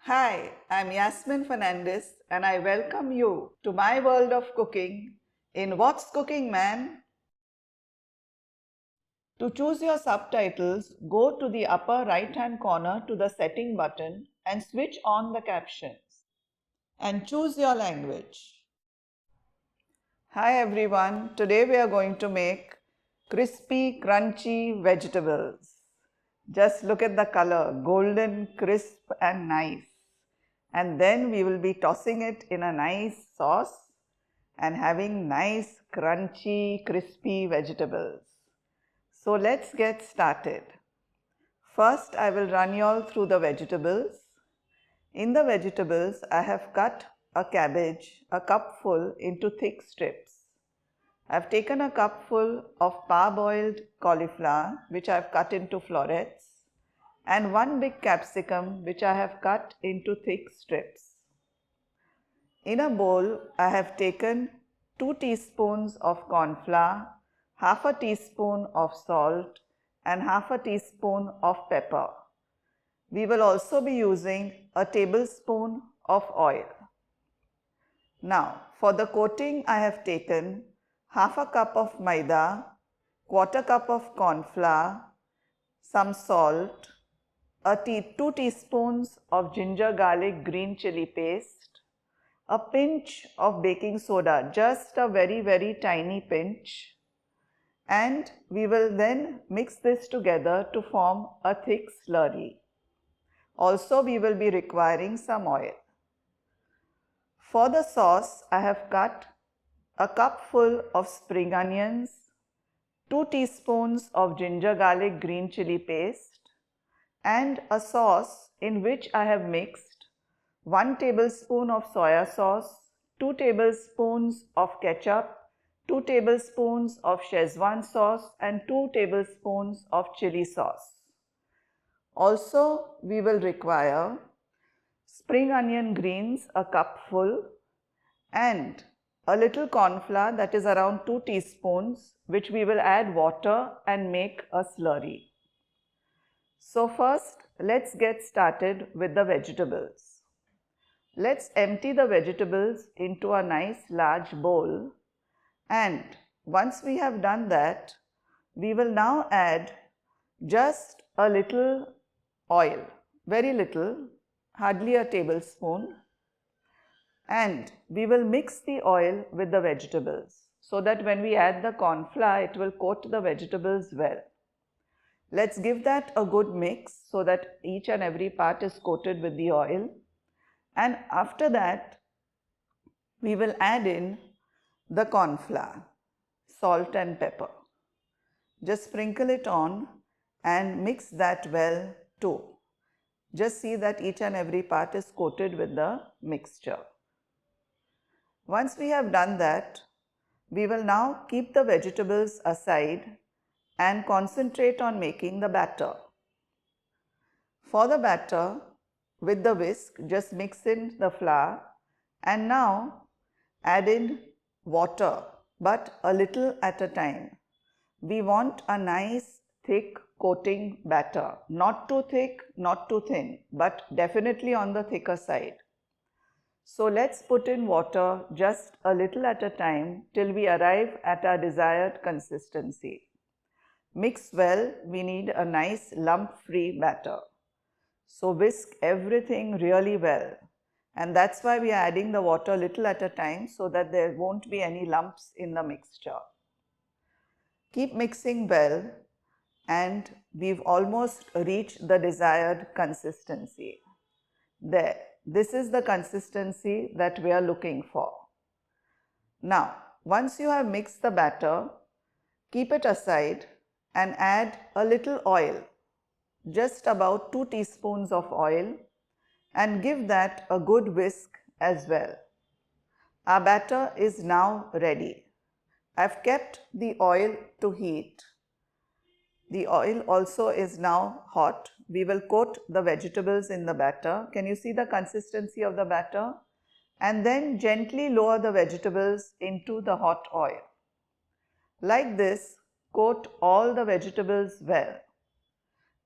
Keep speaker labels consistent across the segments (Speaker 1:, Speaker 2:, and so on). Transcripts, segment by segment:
Speaker 1: Hi, I'm Yasmin Fernandes and I welcome you to my world of cooking in What's Cooking Man? To choose your subtitles, go to the upper right hand corner to the setting button and switch on the captions and choose your language. Hi everyone, today we are going to make crispy, crunchy vegetables. Just look at the color, golden, crisp and nice. And then we will be tossing it in a nice sauce and having nice, crunchy, crispy vegetables. So let's get started. First, I will run you all through the vegetables. In the vegetables, I have cut a cabbage, a cupful, into thick strips. I have taken a cupful of parboiled cauliflower, which I have cut into florets, and one big capsicum, which I have cut into thick strips. In a bowl, I have taken 2 teaspoons of cornflour, half a teaspoon of salt, and half a teaspoon of pepper. We will also be using a tablespoon of oil. Now, for the coating, I have taken half a cup of maida, quarter cup of cornflour, some salt, 2 teaspoons of ginger garlic green chilli paste, a pinch of baking soda, just a very tiny pinch, and we will then mix this together to form a thick slurry. Also, we will be requiring some oil. For the sauce, I have cut a cupful of spring onions, 2 teaspoons of ginger garlic green chilli paste, and a sauce in which I have mixed 1 tablespoon of soya sauce, 2 tablespoons of ketchup, 2 tablespoons of schezwan sauce and 2 tablespoons of chilli sauce. Also, we will require spring onion greens, a cupful, and a little cornflour, that is around 2 teaspoons, which we will add water and make a slurry. So first, let's get started with the vegetables. Let's empty the vegetables into a nice large bowl, and once we have done that, we will now add just a little oil, very little, hardly a tablespoon, and we will mix the oil with the vegetables so that when we add the cornflour, it will coat the vegetables well. Let's give that a good mix so that each and every part is coated with the oil. And after that, we will add in the cornflour, salt and pepper. Just sprinkle it on and mix that well too. Just see that each and every part is coated with the mixture. Once we have done that, we will now keep the vegetables aside and concentrate on making the batter. For the batter, with the whisk, just mix in the flour and now add in water, but a little at a time. We want a nice thick coating batter, not too thick, not too thin, but definitely on the thicker side. So let's put in water just a little at a time till we arrive at our desired consistency. Mix well, we need a nice lump-free batter. So whisk everything really well, and that's why we are adding the water little at a time so that there won't be any lumps in the mixture. Keep mixing well, and we've almost reached the desired consistency. There, this is the consistency that we are looking for. Now, once you have mixed the batter, keep it aside and add a little oil, just about 2 teaspoons of oil, and give that a good whisk as well. Our batter is now ready. I've kept the oil to heat. The oil also is now hot. We will coat the vegetables in the batter. Can you see the consistency of the batter? And then gently lower the vegetables into the hot oil. Like this, coat all the vegetables well.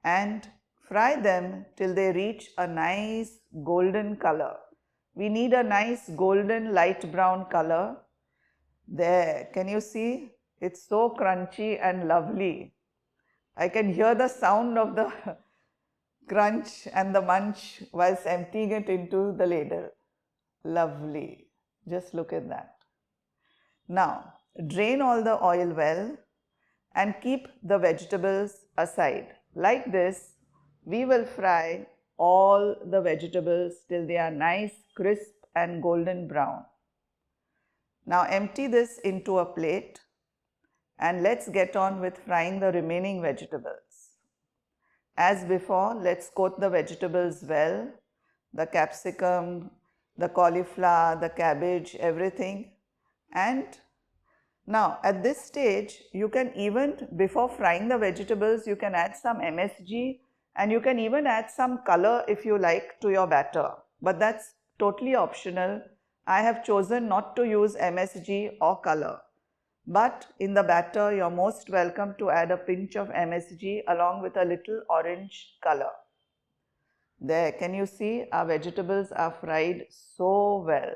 Speaker 1: And Fry them till they reach a nice golden color. We need a nice golden light brown color. There, can you see? It's so crunchy and lovely. I can hear the sound of the crunch and the munch whilst emptying it into the ladle. Lovely. Just look at that. Now, drain all the oil well and keep the vegetables aside. Like this, we will fry all the vegetables till they are nice, crisp and golden brown. Now empty this into a plate and let's get on with frying the remaining vegetables. As before, let's coat the vegetables well, the capsicum, the cauliflower, the cabbage, everything. And now at this stage, you can even, before frying the vegetables, you can add some MSG and you can even add some color if you like to your batter. But that's totally optional. I have chosen not to use MSG or color. But in the batter, you're most welcome to add a pinch of MSG along with a little orange color. There, can you see our vegetables are fried so well.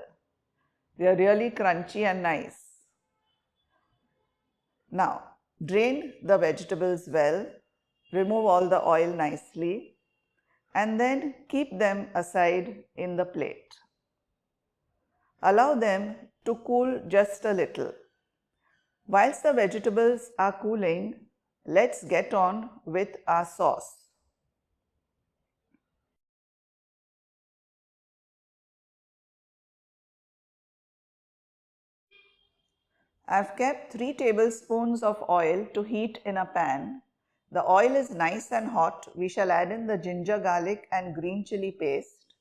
Speaker 1: They are really crunchy and nice. Now, drain the vegetables well, remove all the oil nicely, and then keep them aside in the plate. Allow them to cool just a little. Whilst the vegetables are cooling, let's get on with our sauce. I've kept 3 tablespoons of oil to heat in a pan. The oil is nice and hot. We shall add in the ginger, garlic and green chilli paste,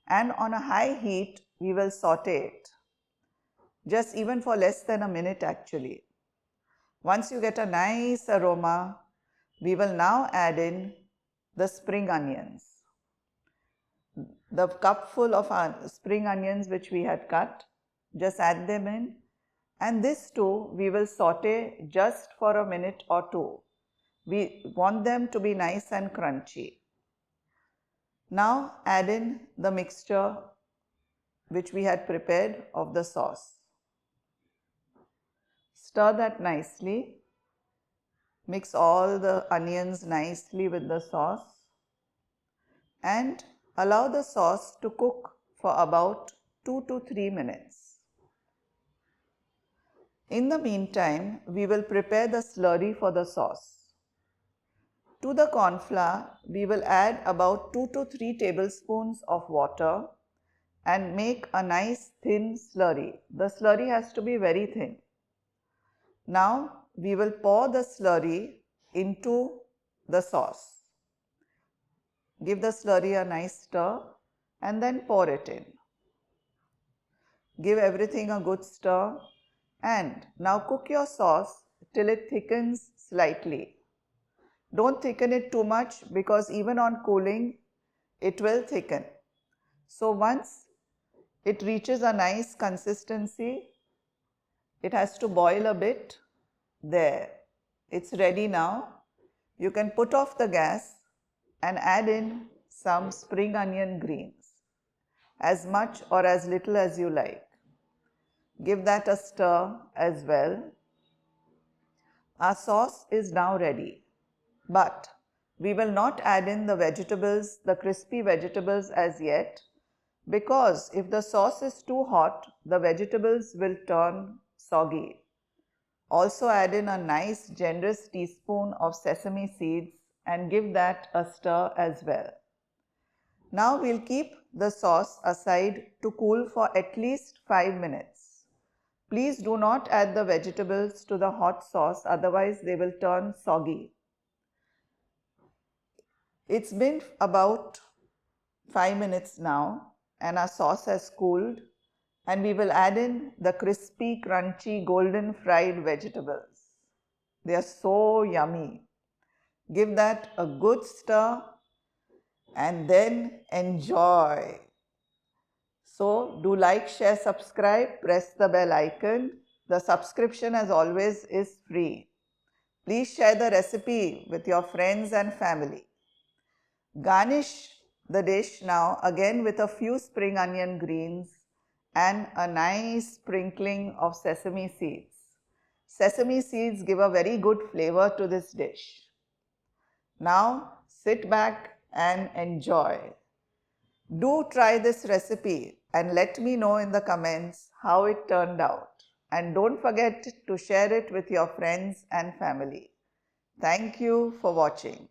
Speaker 1: and on a high heat we will saute it. Just even for less than a minute actually. Once you get a nice aroma, we will now add in the spring onions. The cupful of spring onions which we had cut, just add them in, and this too we will saute just for a minute or two. We want them to be nice and crunchy. Now add in the mixture which we had prepared of the sauce. Stir that nicely. Mix all the onions nicely with the sauce and allow the sauce to cook for about 2 to 3 minutes. In the meantime, we will prepare the slurry for the sauce. To the cornflour, we will add about 2 to 3 tablespoons of water and make a nice thin slurry. The slurry has to be very thin. Now, we will pour the slurry into the sauce. Give the slurry a nice stir and then pour it in. Give everything a good stir and now cook your sauce till it thickens slightly. Don't thicken it too much because even on cooling it will thicken. So once it reaches a nice consistency, it has to boil a bit. There, it's ready now. You can put off the gas and add in some spring onion greens, as much or as little as you like. Give that a stir as well. Our sauce is now ready, but we will not add in the vegetables, the crispy vegetables as yet, because if the sauce is too hot, the vegetables will turn soggy. Also add in a nice generous teaspoon of sesame seeds and give that a stir as well. Now we'll keep the sauce aside to cool for at least 5 minutes. Please do not add the vegetables to the hot sauce, otherwise they will turn soggy. It's been about 5 minutes now and our sauce has cooled, and we will add in the crispy, crunchy, golden fried vegetables. They are so yummy. Give that a good stir and then enjoy. So do like, share, subscribe, press the bell icon. The subscription as always is free. Please share the recipe with your friends and family. Garnish the dish now again with a few spring onion greens and a nice sprinkling of sesame seeds. Sesame seeds give a very good flavor to this dish. Now sit back and enjoy. Do try this recipe and let me know in the comments how it turned out. And don't forget to share it with your friends and family. Thank you for watching.